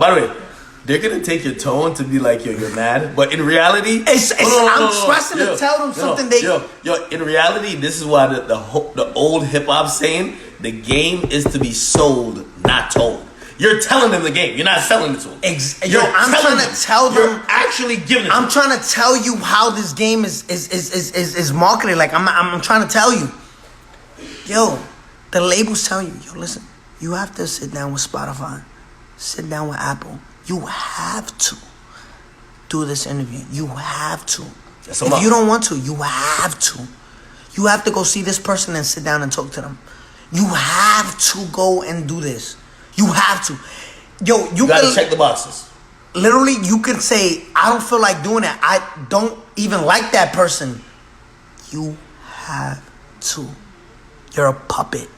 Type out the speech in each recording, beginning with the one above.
By the way, they're gonna take your tone to be like, yo, you're mad, but in reality, I'm trusting to tell them something. In reality, this is why the old hip hop saying, the game is to be sold, not told. You're telling them the game. You're not selling it to them. I'm trying to tell them. You're actually giving it. I'm trying to tell you how this game is marketed. Like I'm trying to tell you. Yo, the labels tell you. Yo, listen. You have to sit down with Spotify. Sit down with Apple. You have to do this interview. You have to. If you don't want to, you have to. You have to go see this person and sit down and talk to them. You have to go and do this. You have to. Yo, you gotta check the boxes. Literally, you can say, I don't feel like doing that. I don't even like that person. You have to. You're a puppet.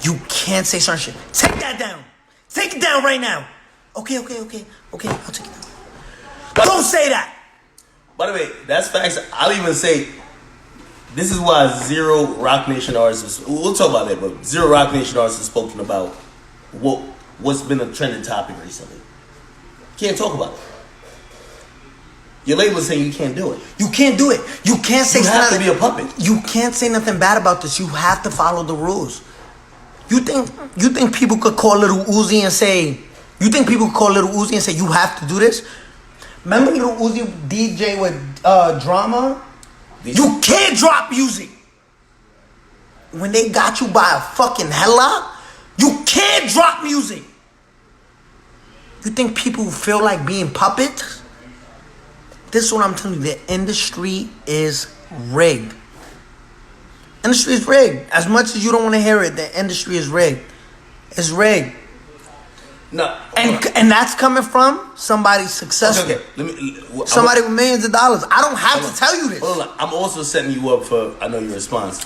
You can't say certain shit. Take that down. Take it down right now. Okay. I'll take it down. Don't say that. By the way, that's facts. I'll even say, this is why zero Rock Nation artists, we'll talk about that, but zero Rock Nation artists have spoken about what's been a trending topic recently. Can't talk about it. Your label is saying you can't do it. You can't do it. You can't say something. You have to be a puppet. You can't say nothing bad about this. You have to follow the rules. You think people could call Little Uzi and say, you have to do this? Remember Little Uzi DJ with Drama? You can't drop music. When they got you by a fucking headlock, you can't drop music. You think people feel like being puppets? This is what I'm telling you. The industry is rigged. Industry is rigged. As much as you don't want to hear it, the industry is rigged. It's rigged. No. And that's coming from somebody successful. Okay. Somebody with millions of dollars. I don't have to tell you this. I'm also setting you up for, I know your response.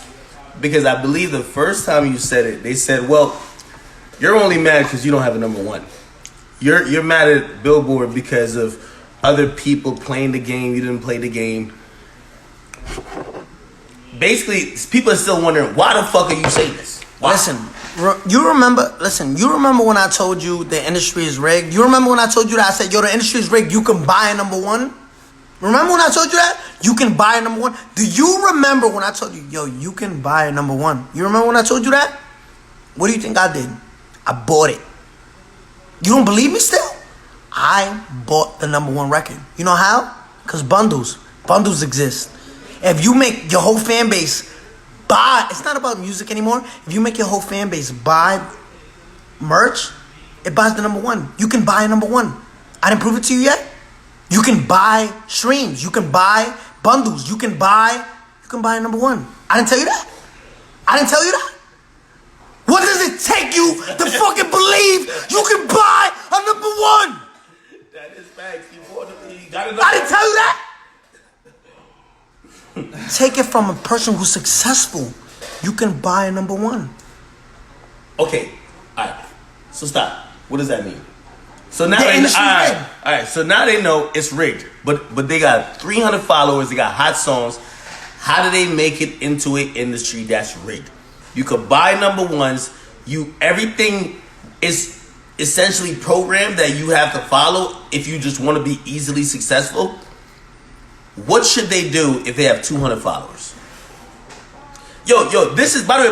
Because I believe the first time you said it, they said, well, you're only mad because you don't have a number one. You're mad at Billboard because of other people playing the game. You didn't play the game. Basically, people are still wondering, why the fuck are you saying this? Why? Listen, you remember when I told you the industry is rigged? You remember when I told you that? I said, yo, the industry is rigged. You can buy a number one. Remember when I told you that? You can buy a number one. Do you remember when I told you, yo, you can buy a number one? You remember when I told you that? What do you think I did? I bought it. You don't believe me still? I bought the number one record. You know how? Because bundles exist. If you make your whole fan base buy, it's not about music anymore. If you make your whole fan base buy merch, it buys the number one. You can buy a number one. I didn't prove it to you yet. You can buy streams. You can buy bundles. You can buy a number one. I didn't tell you that. What does it take you to fucking believe you can buy a number one? That is facts. I didn't tell you that. Take it from a person who's successful. You can buy a number one. Okay, all right. So stop. What does that mean? So now all right. So now they know it's rigged. But they got 300 followers. They got hot songs. How do they make it into an industry that's rigged? You could buy number ones. Everything is essentially programmed that you have to follow if you just want to be easily successful. What should they do if they have 200 followers? Yo, this is, by the way,